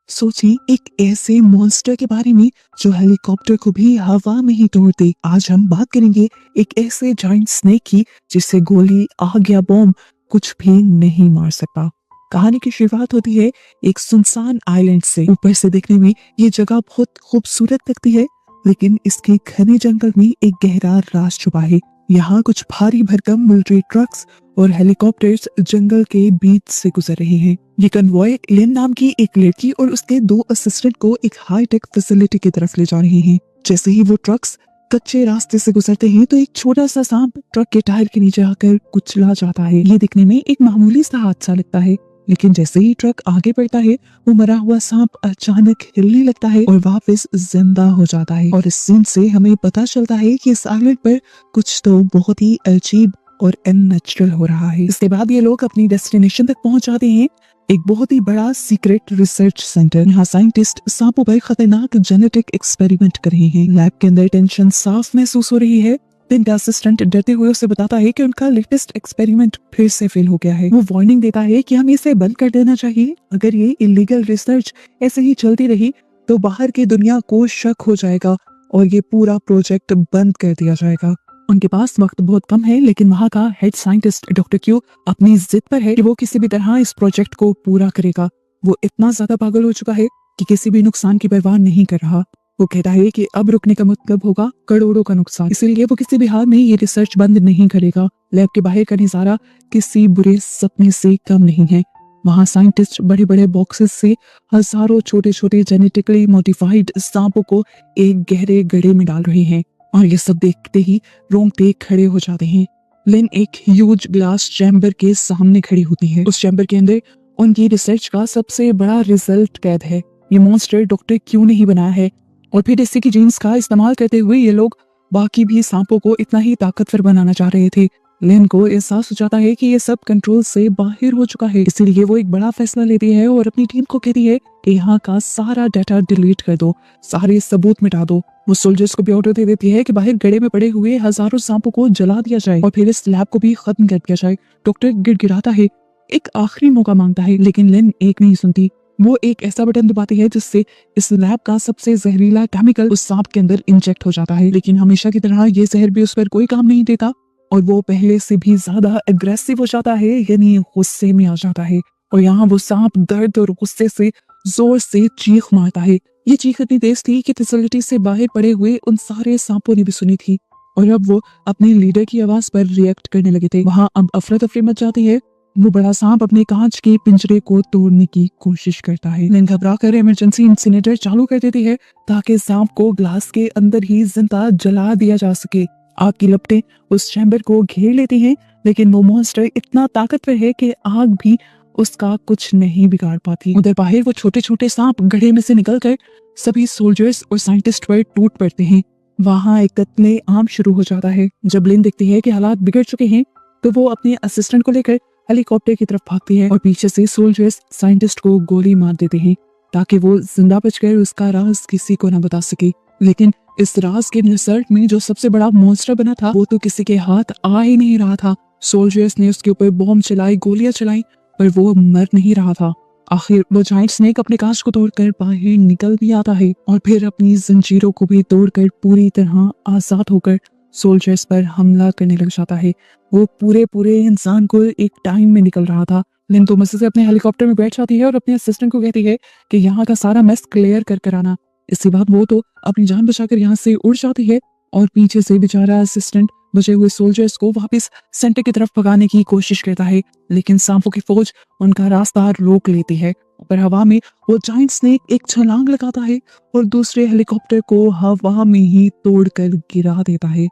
सोचिए एक ऐसे मॉन्स्टर के बारे में जो हेलीकॉप्टर को भी हवा में ही तोड़ दे। आज हम बात करेंगे एक ऐसे जायंट स्नेक की जिससे गोली, आग या बॉम्ब कुछ भी नहीं मार सकता। कहानी की शुरुआत होती है एक सुनसान आइलैंड से। ऊपर से देखने में ये जगह बहुत खूबसूरत लगती है, लेकिन इसके घने जंगल में एक गहरा राज छुपा है। यहाँ कुछ भारी भरकम मिलिट्री ट्रक्स और हेलीकॉप्टर्स जंगल के बीच से गुजर रहे हैं। ये कन्वॉय लिन नाम की एक लड़की और उसके 2 असिस्टेंट को एक हाईटेक फैसिलिटी की तरफ ले जा रहे हैं। जैसे ही वो ट्रक्स कच्चे रास्ते से गुजरते हैं तो एक छोटा सा सांप ट्रक के टायर के नीचे आकर कुचला जाता है। ये दिखने में एक मामूली सा हादसा लगता है, लेकिन जैसे ही ट्रक आगे बढ़ता है वो मरा हुआ सांप अचानक हिलने लगता है और वापस जिंदा हो जाता है। और इस सीन से हमें पता चलता है कि इस आइलैंड पर कुछ तो बहुत ही अजीब और अननेचुरल हो रहा है। इसके बाद ये लोग अपनी डेस्टिनेशन तक पहुंच जाते हैं, एक बहुत ही बड़ा सीक्रेट रिसर्च सेंटर। यहाँ साइंटिस्ट सांपों पर खतरनाक जेनेटिक एक्सपेरिमेंट कर रहे हैं। लैब के अंदर टेंशन साफ महसूस हो रही है। इनका असिस्टेंट डरते हुए उसे बताता है कि उनका लेटेस्ट एक्सपेरिमेंट फिर से फेल हो गया है। वो वार्निंग देता है कि हमें इसे बंद कर देना चाहिए। अगर ये इलीगल रिसर्च ऐसे ही चलती रही तो बाहर की दुनिया को शक हो जाएगा और ये पूरा प्रोजेक्ट बंद कर दिया जाएगा। उनके पास वक्त बहुत कम है, लेकिन वहाँ का हेड साइंटिस्ट डॉक्टर क्यू अपनी जिद पर है कि वो किसी भी तरह इस प्रोजेक्ट को पूरा करेगा। वो इतना ज्यादा पागल हो चुका है कि किसी भी नुकसान की परवाह नहीं कर रहा। वो कहता है कि अब रुकने का मतलब होगा करोड़ों का नुकसान, इसीलिए वो किसी भी हाल में ये रिसर्च बंद नहीं करेगा। लैब के बाहर का नजारा किसी बुरे सपने से कम नहीं है। वहाँ साइंटिस्ट बड़े बड़े बॉक्सेस से हजारों छोटे छोटे जेनेटिकली मॉडिफाइड सांपों को एक गहरे गड्ढे में डाल रहे हैं। और ये सब देखते ही रोंगटे खड़े हो जाते हैं। लिन एक ह्यूज ग्लास चैम्बर के सामने खड़ी होती है। उस चैम्बर के अंदर उनकी रिसर्च का सबसे बड़ा रिजल्ट कैद है। ये मॉन्स्टर डॉक्टर क्यू ने ही बनाया है और फिर इसी की जीन्स का इस्तेमाल करते हुए ये लोग बाकी भी सांपों को इतना ही ताकतवर बनाना चाह रहे थे। लिन को एहसास हो जाता है कि ये सब कंट्रोल से बाहर हो चुका है, इसीलिए वो एक बड़ा फैसला लेती है और अपनी टीम को कहती है कि यहाँ का सारा डाटा डिलीट कर दो, सारे सबूत मिटा दो। वो सोल्जर्स को भी ऑर्डर दे देती है कि बाहर गड्ढे में पड़े हुए हजारों सांपों को जला दिया जाए और फिर इस लैब को भी खत्म कर दिया जाए। डॉक्टर गिड़गिड़ाता है, एक आखिरी मौका मांगता है, लेकिन लिन एक नहीं सुनती। वो एक ऐसा बटन दबाती है जिससे इस लैब का सबसे जहरीला केमिकल उस सांप के अंदर इंजेक्ट हो जाता है। लेकिन हमेशा की तरह ये जहर भी उस पर कोई काम नहीं देता और वो पहले से भी ज्यादा एग्रेसिव हो जाता है, यानी गुस्से में आ जाता है। और यहाँ वो सांप दर्द और गुस्से से जोर से चीख मारता है। ये चीख इतनी तेज थी कि फैसिलिटी से बाहर पड़े हुए उन सारे सांपों ने भी सुनी थी और अब वो अपने लीडर की आवाज पर रिएक्ट करने लगे थे। वहाँ अब अफरा तफरी मच जाती है। वो बड़ा सांप अपने कांच के पिंजरे को तोड़ने की कोशिश करता है। लिन घबरा कर इमरजेंसी इंसिनेटर चालू कर देती है ताकि सांप को ग्लास के अंदर ही जिंदा जला दिया जा सके। आग की लपटें उस चैम्बर को घेर लेती हैं, लेकिन वो मॉन्स्टर इतना ताकतवर है कि आग भी उसका कुछ नहीं बिगाड़ पाती। उधर बाहर वो छोटे छोटे सांप गड्ढे में से निकलकर सभी सोल्जर्स और साइंटिस्ट पर टूट पड़ते हैं। वहाँ एक कत्ले आम शुरू हो जाता है। जब लिन देखती है कि हालात बिगड़ चुके हैं तो वो अपने असिस्टेंट को लेकर हेलीकॉप्टर की तरफ भागती है और पीछे से सोल्जर्स साइंटिस्ट को गोली मार देते हैं ताकि वो जिंदा बचकर उसका राज किसी को न बता सके। लेकिन इस राज के रिसर्च में जो सबसे बड़ा मॉन्स्टर बना था वो तो किसी के हाथ आ ही नहीं रहा था। सोल्जर्स ने उसके ऊपर बॉम्ब चलाई, गोलियां चलाई, पर वो मर नहीं रहा था। आखिर वो जायंट स्नेक अपने कांच को तोड़कर बाहर निकल भी आता है और फिर अपनी जंजीरों को भी तोड़कर पूरी तरह आजाद होकर सोल्जर्स पर हमला करने लग जाता है। वो पूरे इंसान को एक टाइम में निकल रहा था। लिन तो मजे से अपने हेलीकॉप्टर में बैठ जाती है और अपने असिस्टेंट को कहती है कि यहाँ का सारा मेस क्लियर कर आना। इसके बाद वो तो अपनी जान बचाकर यहाँ से उड़ जाती है और पीछे से बेचारा असिस्टेंट बचे हुए सोल्जर्स को वापस सेंटर की तरफ भगाने की कोशिश करता है, लेकिन सांपों की फौज उनका रास्ता रोक लेती है। पर हवा में वो जायंट स्नेक एक छलांग लगाता है और दूसरे हेलीकॉप्टर को हवा में ही तोड़कर गिरा देता है।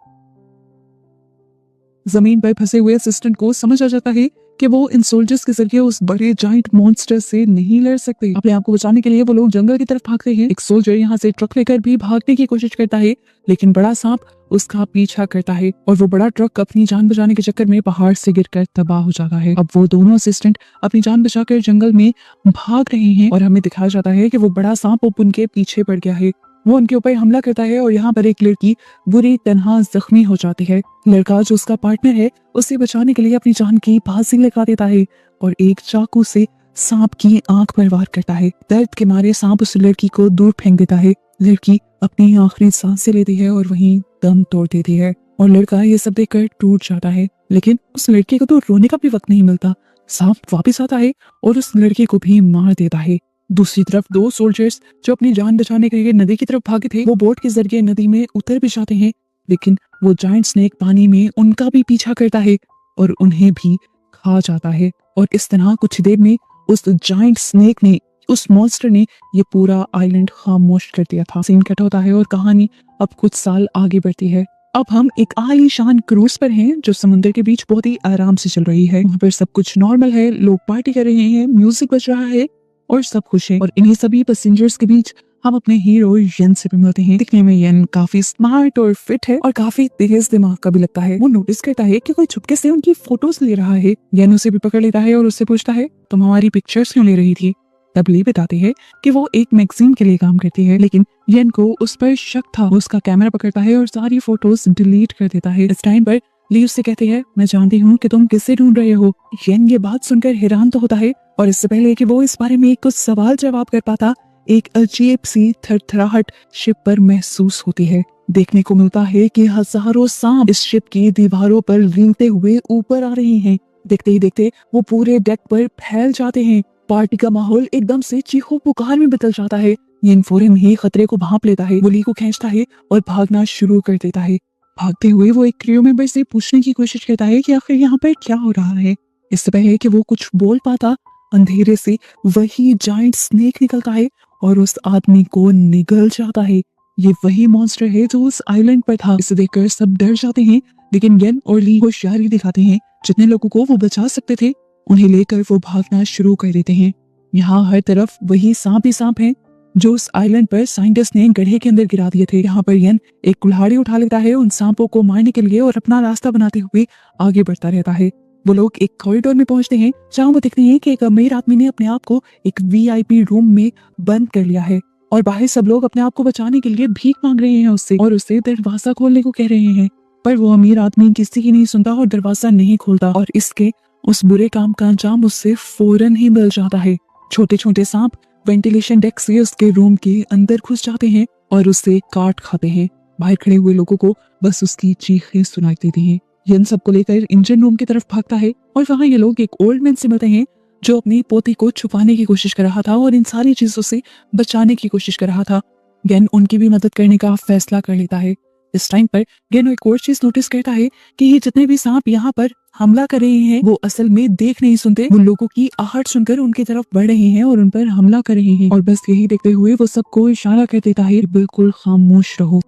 जमीन पर फंसे हुए असिस्टेंट को समझ आ जाता है कि वो इन सोल्जर्स के जरिए उस बड़े जायंट मॉन्स्टर से नहीं लड़ सकते। अपने आप को बचाने के लिए वो लोग जंगल की तरफ भागते हैं। एक सोल्जर यहाँ से ट्रक लेकर भी भागने की कोशिश करता है, लेकिन बड़ा सांप उसका पीछा करता है और वो बड़ा ट्रक अपनी जान बचाने के चक्कर में पहाड़ से गिरकर तबाह हो जाता है। अब वो दोनों असिस्टेंट अपनी जान बचाकर जंगल में भाग रहे हैं और हमें दिखाया जाता है कि वो बड़ा सांप उनके पीछे पड़ गया है। वो उनके ऊपर हमला करता है और यहाँ पर एक लड़की बुरी तरह जख्मी हो जाती है। लड़का जो उसका पार्टनर है उसे बचाने के लिए अपनी जान की फांसी लगा देता है और एक चाकू से सांप की आंख पर वार करता है। दर्द के मारे सांप उस लड़की को दूर फेंक देता है। लड़की अपनी आखिरी सांसें लेती है और वहीं दम तोड़ देती है और लड़का ये सब देखकर टूट जाता है। लेकिन उस लड़के को तो रोने का भी वक्त नहीं मिलता। सांप वापस आता है और उस लड़के को भी मार देता है। दूसरी तरफ दो सोल्जर्स जो अपनी जान बचाने के लिए नदी की तरफ भागे थे, वो बोट के जरिए नदी में उतर भी जाते हैं, लेकिन वो जायंट स्नेक पानी में उनका भी पीछा करता है और उन्हें भी खा जाता है। और इस तरह कुछ देर में उस जायंट स्नेक ने, उस मॉन्स्टर ने ये पूरा आइलैंड खामोश कर दिया था। सीन कट होता है और कहानी अब कुछ साल आगे बढ़ती है। अब हम एक आलीशान क्रूज पर हैं जो समुद्र के बीच बहुत ही आराम से चल रही है। वहाँ पर सब कुछ नॉर्मल है, लोग पार्टी कर रहे हैं, म्यूजिक बज रहा है और सब खुश है। और इन्हीं सभी पैसेंजर्स के बीच हम अपने हीरो येन से भी मिलते हैं। दिखने में येन काफी स्मार्ट और फिट है और काफी तेज दिमाग का भी लगता है। वो नोटिस करता है कि कोई चुपके से उनकी फोटोज ले रहा है। येन उसे भी पकड़ लेता है और उससे पूछता है, तुम हमारी पिक्चर्स क्यों ले रही थी? तब ली बताती है कि वो एक मैगजीन के लिए काम करती है, लेकिन येन को उस पर शक था। वो उसका कैमरा पकड़ता है और सारी फोटोज डिलीट कर देता है। इस टाइम पर ली उससे कहती है, मैं जानती हूँ कि तुम किसे ढूंढ रहे हो। येन ये बात सुनकर हैरान तो होता है और इससे पहले कि वो इस बारे में कुछ सवाल जवाब कर पाता, एक अजीब सी थरथराहट शिप पर महसूस होती है। देखने को मिलता है कि हजारों सांप इस शिप की दीवारों पर रेंगते हुए ऊपर आ रहे हैं। देखते ही देखते वो पूरे डेक पर फैल जाते हैं। पार्टी का माहौल एकदम से चीखों पुकार में बदल जाता है। येन फौरन ही खतरे को भांप लेता है। वो ली को खींचता है और भागना शुरू कर देता है। भागते हुए वो एक क्रू मेंबर से पूछने की कोशिश करता है कि आखिर यहाँ पर क्या हो रहा है। इससे पहले कि वो कुछ बोल पाता, अंधेरे से वही जायंट स्नेक निकलता है और उस आदमी को निगल जाता है। ये वही मॉन्स्टर है जो उस आइलैंड पर था। इसे देखकर सब डर जाते हैं, लेकिन येन और ली होशियारी दिखाते हैं। जितने लोगों को वो बचा सकते थे उन्हें लेकर वो भागना शुरू कर देते हैं। यहाँ हर तरफ वही सांप ही सांप हैं जो उस आइलैंड पर साइंटिस्ट ने गड्ढे के अंदर गिरा दिए थे। यहाँ पर येन एक कुल्हाड़ी उठा लेता है उन सांपों को मारने के लिए और अपना रास्ता बनाते हुए आगे बढ़ता रहता है। वो लोग एक कॉरिडोर में पहुंचते हैं जहाँ वो देखते हैं कि एक अमीर आदमी ने अपने आप को एक वीआईपी रूम में बंद कर लिया है और बाहर सब लोग अपने आप को बचाने के लिए भीख मांग रहे हैं उससे और उससे दरवाजा खोलने को कह रहे हैं। पर वो अमीर आदमी किसी की नहीं सुनता और दरवाजा नहीं खोलता और इसके उस बुरे काम का अंजाम उससे फौरन ही मिल जाता है। छोटे छोटे सांप वेंटिलेशन डेक से उसके रूम के अंदर घुस जाते हैं और उससे काट खाते हैं। बाहर खड़े हुए लोगों को बस उसकी चीखें सुनाई देती हैं। येन सबको लेकर इंजन रूम की तरफ भागता है और वहाँ ये लोग एक ओल्ड मैन से मिलते हैं जो अपनी पोती को छुपाने की कोशिश कर रहा था और इन सारी चीजों से बचाने की कोशिश कर रहा था। येन उनकी भी मदद करने का फैसला कर लेता है। इस टाइम पर येन एक और चीज नोटिस करता है कि ये जितने भी सांप यहाँ पर हमला कर रहे हैं वो असल में देख नहीं सुनते, वो लोगों की आहट सुनकर उनकी तरफ बढ़ रहे हैं और उन पर हमला कर रहे हैं। और बस यही देखते हुए वो सबको इशारा कर देता है, बिल्कुल खामोश रहो।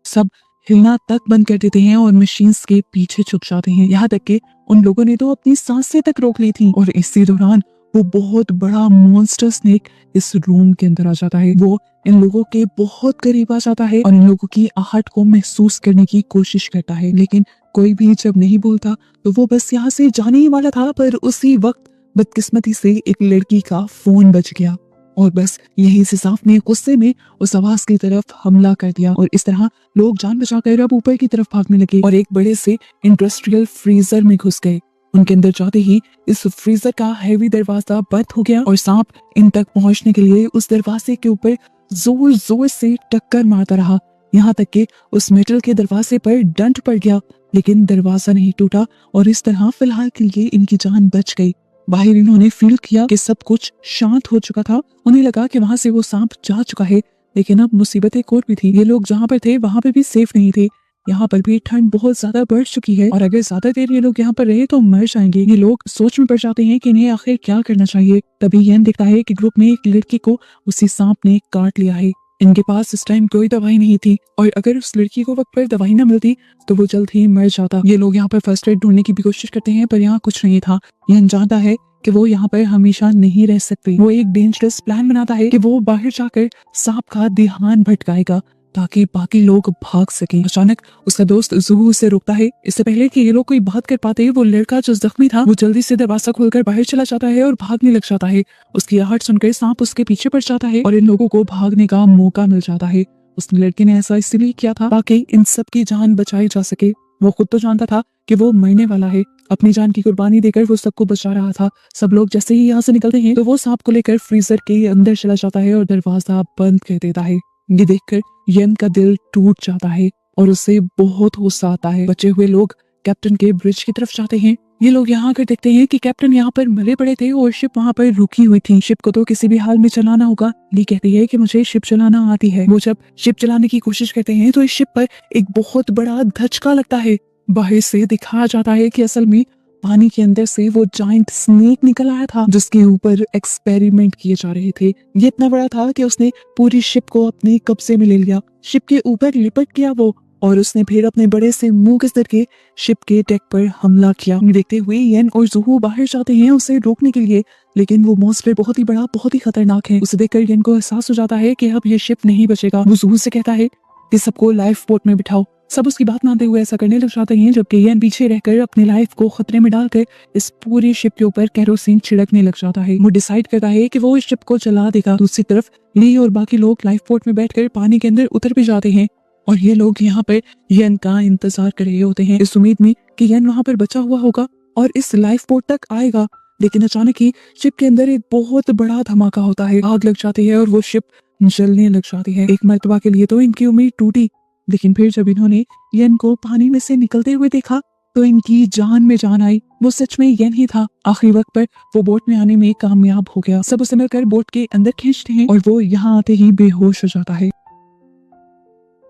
सब हिलना तक बंद कर देते हैं और मशीन्स के पीछे छुप जाते हैं। यहाँ तक कि उन लोगों ने तो अपनी सांसें तक रोक ली थी। और इसी दौरान वो बहुत बड़ा मॉन्स्टर स्नेक इस रूम के अंदर आ जाता है। वो इन लोगों के बहुत करीब आ जाता है और इन लोगों की आहट को महसूस करने की कोशिश करता है, लेकिन कोई भी जब नहीं बोलता तो वो बस यहाँ से जाने ही वाला था। पर उसी वक्त बदकिस्मती से एक लड़की का फोन बज गया और बस यही से सांप ने गुस्से में उस आवाज की तरफ हमला कर दिया और इस तरह लोग जान बचाकर अब ऊपर की तरफ भागने लगे और एक बड़े से इंडस्ट्रियल फ्रीजर में घुस गए। उनके अंदर जाते ही इस फ्रीजर का हैवी दरवाजा बंद हो गया और सांप इन तक पहुंचने के लिए उस दरवाजे के ऊपर जोर जोर से टक्कर मारता रहा, यहाँ तक कि उस मेटल के दरवाजे पर डंट पड़ गया, लेकिन दरवाजा नहीं टूटा और इस तरह फिलहाल के लिए इनकी जान बच गई। बाहर इन्होंने फील किया कि सब कुछ शांत हो चुका था। उन्हें लगा कि वहां से वो सांप जा चुका है, लेकिन अब मुसीबत एक और भी थी। ये लोग जहाँ पर थे वहां पर भी सेफ नहीं थे। यहाँ पर भी ठंड बहुत ज्यादा बढ़ चुकी है और अगर ज्यादा देर ये लोग यहाँ पर रहे तो मर जाएंगे। ये लोग सोच में पड़ जाते हैं कि इन्हें आखिर क्या करना चाहिए। तभी येन दिखता है कि ग्रुप में एक लड़की को उसी सांप ने काट लिया है। इनके पास इस टाइम कोई दवाई नहीं थी और अगर उस लड़की को वक्त पर दवाई न मिलती तो वो जल्द ही मर जाता। ये लोग यहाँ पर फर्स्ट एड ढूंढने की भी कोशिश करते हैं पर यहाँ कुछ नहीं था। येन जानता है कि वो यहाँ पर हमेशा नहीं रह सकते। वो एक डेंजरस प्लान बनाता है कि वो बाहर जाकर सांप का ध्यान भटकाएगा ताकि बाकी लोग भाग सकें। अचानक उसका दोस्त जुहू उसे रोकता है। इससे पहले कि ये लोग कोई बात कर पाते वो लड़का जो जख्मी था वो जल्दी से दरवाजा खोलकर बाहर चला जाता है और भागने लग जाता है। उसकी आहट सुनकर सांप उसके पीछे पड़ जाता है और इन लोगों को भागने का मौका मिल जाता है। उस लड़के ने ऐसा इसलिए किया था ताकि इन सब की जान बचाई जा सके। वो खुद तो जानता था कि वो मरने वाला है, अपनी जान की कुर्बानी देकर वो सबको बचा रहा था। सब लोग जैसे ही यहाँ से निकलते हैं तो वो सांप को लेकर फ्रीजर के अंदर चला जाता है और दरवाजा बंद कर देता है। ये देखकर यन का दिल टूट जाता है और उसे बहुत गुस्सा आता है। बचे हुए लोग कैप्टन के ब्रिज की तरफ जाते हैं। ये लोग यहाँ आकर देखते हैं कि कैप्टन यहाँ पर मरे पड़े थे और शिप वहाँ पर रुकी हुई थी। शिप को तो किसी भी हाल में चलाना होगा। ली कहती है कि मुझे शिप चलाना आती है। वो जब शिप चलाने की कोशिश करते हैं तो इस शिप पर एक बहुत बड़ा धचका लगता है। बाहर से दिखाया जाता है कि असल में पानी के अंदर से वो जाइंट स्नेक निकल आया था जिसके ऊपर एक्सपेरिमेंट किए जा रहे थे। ये इतना बड़ा था कि उसने पूरी शिप को अपने कब्जे में ले लिया। शिप के ऊपर लिपट गया वो और उसने फिर अपने बड़े से मुंह के जरिए शिप के डेक पर हमला किया। देखते हुए येन और ज़ुहू बाहर जाते हैं उसे रोकने के लिए, लेकिन वो मॉन्स्टर बहुत ही बड़ा, बहुत ही खतरनाक है। उसे देखकर येन को एहसास हो जाता है कि अब ये शिप नहीं बचेगा। वो ज़ुहू से कहता है कि सबको लाइफ बोट में बिठाओ। सब उसकी बात मानते हुए ऐसा करने लग जाते हैं, जबकि येन पीछे रहकर अपनी लाइफ को खतरे में डालकर इस पूरी शिप के ऊपर केरोसिन छिड़कने लग जाता है। वो डिसाइड करता है कि वो इस शिप को चला देगा। दूसरी तरफ ली और बाकी लोग लाइफ बोट में बैठकर पानी के अंदर उतर भी जाते हैं और ये लोग यहाँ पर येन का इंतजार कर रहे होते हैं, इस उम्मीद में कि येन वहाँ पर बचा हुआ होगा और इस लाइफ बोट तक आएगा। लेकिन अचानक ही शिप के अंदर एक बहुत बड़ा धमाका होता है। आग लग जाती है और वो शिप जलने लग जाती है। एक मर्तबा के लिए तो इनकी उम्मीद टूटी, लेकिन फिर जब इन्होंने येन को पानी में से निकलते हुए देखा तो इनकी जान में जान आई। वो सच में येन ही था। आखिरी वक्त पर वो बोट में आने में कामयाब हो गया। सब उसे मिलकर बोट के अंदर खींचते हैं और वो यहाँ आते ही बेहोश हो जाता है।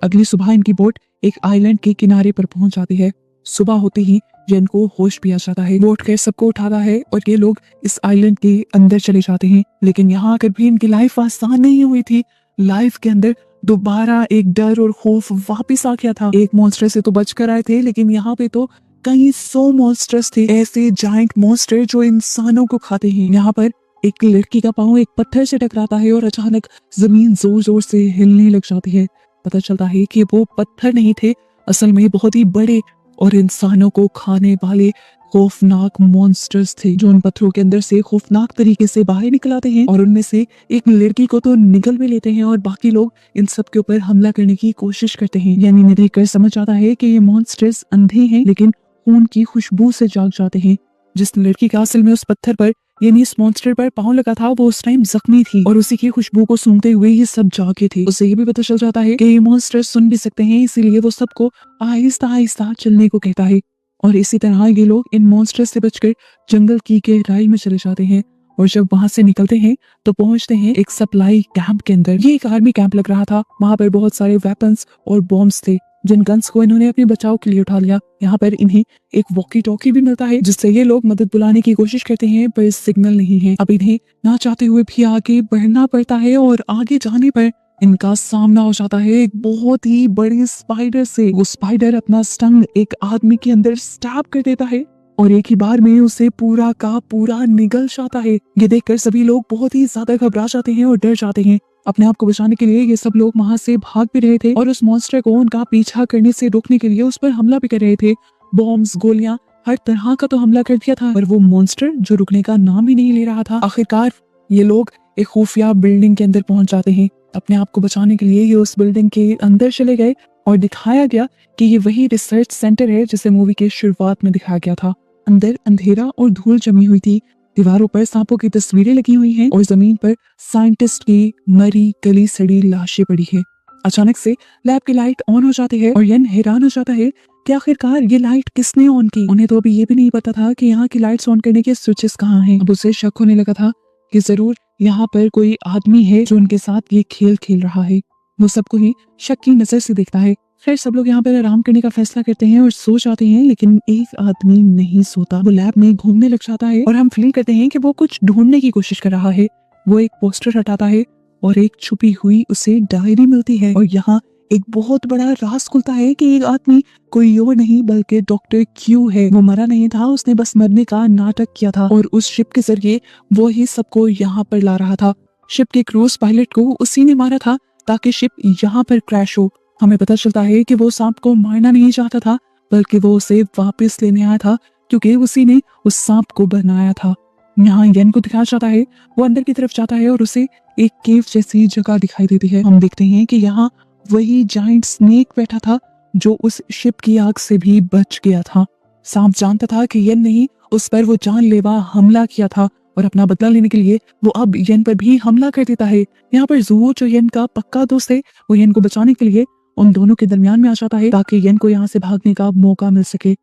अगली सुबह इनकी बोट एक आइलैंड के किनारे पर पहुंच जाती है। सुबह होते ही येन को होश भी आ जाता है। बोट के सबको उठाता है और ये लोग इस आइलैंड के अंदर चले जाते हैं। लेकिन यहाँ आकर भी इनकी लाइफ आसान नहीं हुई थी। लाइफ के अंदर दोबारा एक डर और खौफ वापिस आ गया था। एक मॉन्स्टर से तो बच कर आए थे, लेकिन यहाँ पे तो कई 100 मॉन्स्टर्स थे, ऐसे जाइंट मॉन्स्टर जो इंसानों को खाते हैं। यहाँ पर एक लड़की का पाँव एक पत्थर से टकराता है और अचानक जमीन जोर जोर से हिलने लग जाती है। पता चलता है कि वो पत्थर नहीं थे, असल में बहुत ही बड़े और इंसानों को खाने वाले खौफनाक मॉन्स्टर्स थे, जो उन पत्थरों के अंदर से खौफनाक तरीके से बाहर निकल आते हैं और उनमें से एक लड़की को तो निगल भी लेते हैं और बाकी लोग इन सब के ऊपर हमला करने की कोशिश करते हैं। यानी इन्हें देखकर समझ आता है कि ये मॉन्स्टर्स अंधे हैं, लेकिन खून की खुशबू से जाग जाते हैं। जिस लड़की का असल में उस पत्थर पर यानी इस मॉन्स्टर पर पांव लगा था, वो उस टाइम जख्मी थी और उसी की खुशबू को सूंघते हुए ये सब जागे थे। उसे ये भी पता चल जाता है कि ये मॉन्स्टर सुन भी सकते हैं, इसीलिए वो सबको आहिस्ता आहिस्ता चलने को कहता है। और इसी तरह ये लोग इन मॉन्स्टर से बचकर जंगल की गहराई में चले जाते हैं और जब वहां से निकलते हैं तो पहुंचते हैं एक सप्लाई कैंप के अंदर। ये एक आर्मी कैंप लग रहा था। वहां पर बहुत सारे वेपन्स और बॉम्ब्स थे, जिन गन्स को इन्होंने अपने बचाव के लिए उठा लिया। यहाँ पर इन्हें एक वॉकी टॉकी भी मिलता है, जिससे ये लोग मदद बुलाने की कोशिश करते हैं, पर सिग्नल नहीं है। अब इन्हें ना चाहते हुए भी आगे बढ़ना पड़ता है और आगे जाने पर इनका सामना हो जाता है एक बहुत ही बड़ी स्पाइडर से। वो स्पाइडर अपना स्टंग एक आदमी के अंदर स्टैब कर देता है और एक ही बार में उसे पूरा का पूरा निगल जाता है। ये देखकर सभी लोग बहुत ही ज्यादा घबरा जाते हैं और डर जाते हैं। अपने आप को बचाने के लिए ये सब लोग वहां से भाग भी रहे थे और उस मॉन्स्टर को उनका पीछा करने से रोकने के लिए उस पर हमला भी कर रहे थे। बॉम्ब्स, गोलियां, हर तरह का तो हमला कर दिया था, पर वो मॉन्स्टर जो रुकने का नाम ही नहीं ले रहा था। आखिरकार ये लोग एक खुफिया बिल्डिंग के अंदर पहुंच जाते हैं। अपने आप को बचाने के लिए ये उस बिल्डिंग के अंदर चले गए और दिखाया गया कि ये वही रिसर्च सेंटर है जिसे मूवी के शुरुआत में दिखाया गया था। अंदर अंधेरा और धूल जमी हुई थी। दीवारों पर सांपों की तस्वीरें लगी हुई हैं और जमीन पर साइंटिस्ट की मरी गली सड़ी लाशें पड़ी है। अचानक से लैब की लाइट ऑन हो जाती है और येन हैरान हो जाता है कि आखिरकार ये लाइट किसने ऑन की। उन्हें तो अभी ये भी नहीं पता था कि यहाँ की लाइट्स ऑन करने के स्विचेस कहाँ हैं। अब उसे शक होने लगा था कि जरूर यहाँ पर कोई आदमी है जो उनके साथ ये खेल खेल रहा है। वो सबको ही शक की नजर से देखता है। फिर सब लोग यहाँ पर आराम करने का फैसला करते हैं और सो जाते हैं, लेकिन एक आदमी नहीं सोता। वो लैब में घूमने लग जाता है और हम फील करते हैं कि वो कुछ ढूंढने की कोशिश कर रहा है। वो एक पोस्टर हटाता है और एक छुपी हुई उसे डायरी मिलती है और यहाँ एक बहुत बड़ा राज खुलता है कि एक आदमी कोई और नहीं बल्कि डॉक्टर क्यू है। वो मरा नहीं था, उसने बस मरने का नाटक किया था और उस शिप के जरिए वो ही सबको यहाँ पर ला रहा था। शिप के क्रूज पायलट को उसी ने मारा था ताकि शिप यहाँ पर क्रैश हो। हमें पता चलता है कि वो सांप को मारना नहीं चाहता था, बल्कि वो उसे वापस लेने आया था क्योंकि उसी ने उस सांप को बनाया था। यहाँ येन को दिखाया जाता है। वो अंदर की तरफ जाता है और उसे एक केव जैसी जगह दिखाई देती है। हम देखते हैं कि यहाँ वही जाइंट स्नेक बैठा था जो उस शिप की आग से भी बच गया था। सांप जानता था कि येन ने ही उस पर वो जानलेवा हमला किया था और अपना बदला लेने के लिए वो अब येन पर भी हमला कर देता है। यहाँ पर ज़ुओ जो येन का पक्का दोस्त है वो येन को बचाने के लिए उन दोनों के दरमियान में आ जाता है ताकि येन को यहाँ से भागने का मौका मिल सके।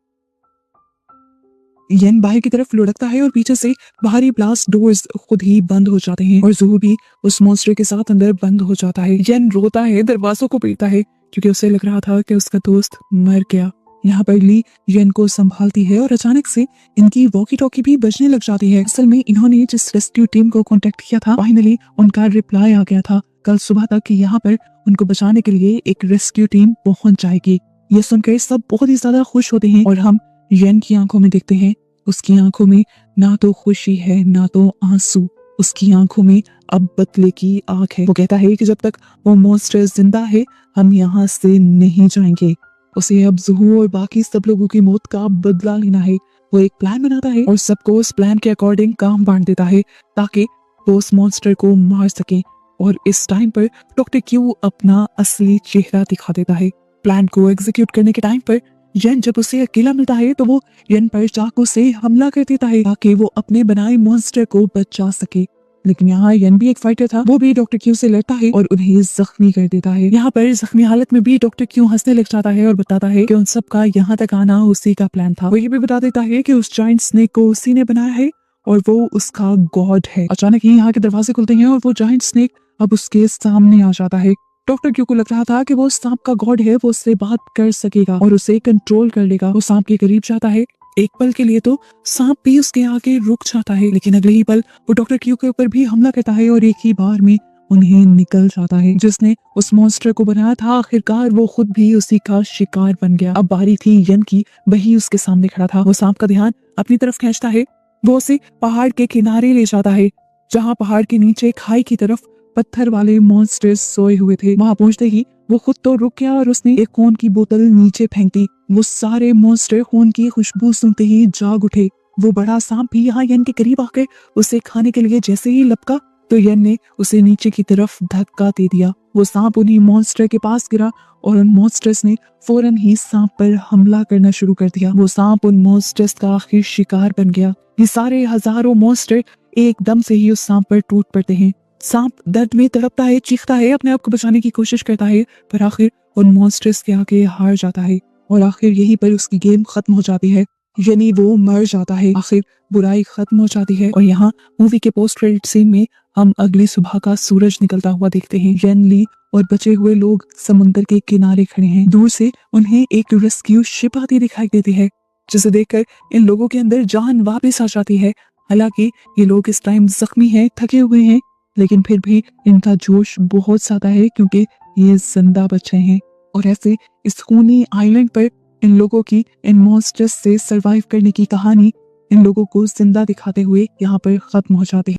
येन बाहर की तरफ लुढ़कता है और पीछे से भारी ब्लास्ट डोर्स खुद ही बंद हो जाते हैं और ज़ुओ भी उस मॉन्स्टर के साथ अंदर बंद हो जाता है। येन रोता है, दरवाजों को पीटता है क्योंकि उसे लग रहा था कि उसका दोस्त मर गया। यहाँ पर ली येन को संभालती है और अचानक से इनकी वॉकी टॉकी भी बजने लग जाती है। असल में इन्होंने जिस रेस्क्यू टीम को कांटेक्ट किया था फाइनली उनका रिप्लाई आ गया था कल सुबह तक कि यहाँ पर उनको बचाने के लिए एक रेस्क्यू टीम पहुंच जाएगी। ये सुनकर सब बहुत ही ज्यादा खुश होते हैं और हम येन की आंखों में देखते हैं, उसकी आंखों में ना तो खुशी है ना तो आंसू, उसकी आंखों में अब बदले की आंख है। वो कहता है कि जब तक वो मॉन्स्टर जिंदा है हम यहाँ से नहीं जाएंगे। उसे अब ज़ुहू और बाकी सब लोगों की मौत का बदला लेना है। वो एक प्लान बनाता है और सबको उस प्लान के अकॉर्डिंग काम बांट देता है ताकि वो उस मॉन्स्टर को मार सके। और इस टाइम पर डॉक्टर क्यू अपना असली चेहरा दिखा देता है। प्लान को एग्जीक्यूट करने के टाइम पर येन जब उसे अकेला मिलता है तो वो येन पर चाकू से हमला कर देता है ताकि वो अपने बनाए मॉन्स्टर को बचा सके। लेकिन यहाँ येन भी एक फाइटर था, वो भी डॉक्टर क्यू से लड़ता है और उन्हें जख्मी कर देता है। यहाँ पर जख्मी हालत में भी डॉक्टर क्यू हंसने लग जाता है और बताता है कि उन सब का यहाँ तक आना उसी का प्लान था। वो ये भी बता देता है कि उस जायंट स्नेक को उसी ने बनाया है और वो उसका गॉड है। अचानक ही यहाँ के दरवाजे खुलते हैं और वो जायंट स्नेक अब उसके सामने आ जाता है। डॉक्टर क्यू को लग रहा था कि वो सांप का गॉड है, वो उससे बात कर सकेगा और उसे कंट्रोल कर लेगा। वो सांप के करीब जाता है, एक पल के लिए तो सांप भी उसके आगे रुक जाता है, लेकिन अगले ही पल वो डॉक्टर क्यू के ऊपर भी हमला करता है और एक ही बार में उन्हें निकल जाता है। जिसने उस मॉन्स्टर को बनाया था आखिरकार वो खुद भी उसी का शिकार बन गया। अब बारी थी येन की, वही उसके सामने खड़ा था। वो सांप का ध्यान अपनी तरफ खींचता है, वो उसे पहाड़ के किनारे ले जाता है जहाँ पहाड़ के नीचे खाई की तरफ पत्थर वाले मॉन्स्टर्स सोए हुए थे। वहां पहुंचते ही वो खुद तो रुक गया और उसने एक खून की बोतल नीचे फेंक दी। वो सारे मॉन्स्टर खून की खुशबू सुनते ही जाग उठे। वो बड़ा सांप भी यहाँ येन के करीब आकर उसे खाने के लिए जैसे ही लपका तो येन ने उसे नीचे की तरफ धक्का दे दिया। वो सांप उन्हीं मॉन्स्टर के पास गिरा और उन मॉन्स्टर्स ने फौरन ही सांप पर हमला करना शुरू कर दिया। वो सांप उन मॉन्स्टर्स का आखिर शिकार बन गया। ये सारे हजारों मॉन्स्टर एकदम से ही उस सांप पर टूट पड़ते हैं। सांप दर्द में तड़पता है, चीखता है, अपने आप को बचाने की कोशिश करता है, पर आखिर उन मॉन्स्टर्स के आगे हार जाता है और आखिर यहीं पर उसकी गेम खत्म हो जाती है, यानी वो मर जाता है। आखिर बुराई खत्म हो जाती है और यहाँ मूवी के पोस्ट क्रेडिट सीन में हम अगली सुबह का सूरज निकलता हुआ देखते हैं। येन, ली और बचे हुए लोग समुद्र के किनारे खड़े हैं। दूर से उन्हें एक रेस्क्यू शिप आती दिखाई देती है, जिसे देखकर इन लोगों के अंदर जान वापस आ जाती है। हालांकि ये लोग इस टाइम जख्मी हैं, थके हुए हैं, लेकिन फिर भी इनका जोश बहुत ज्यादा है क्योंकि ये जिंदा बचे हैं। और ऐसे इस खूनी आइलैंड पर इन लोगों की इन मॉन्स्टर्स से सरवाइव करने की कहानी इन लोगों को जिंदा दिखाते हुए यहाँ पर खत्म हो जाती है।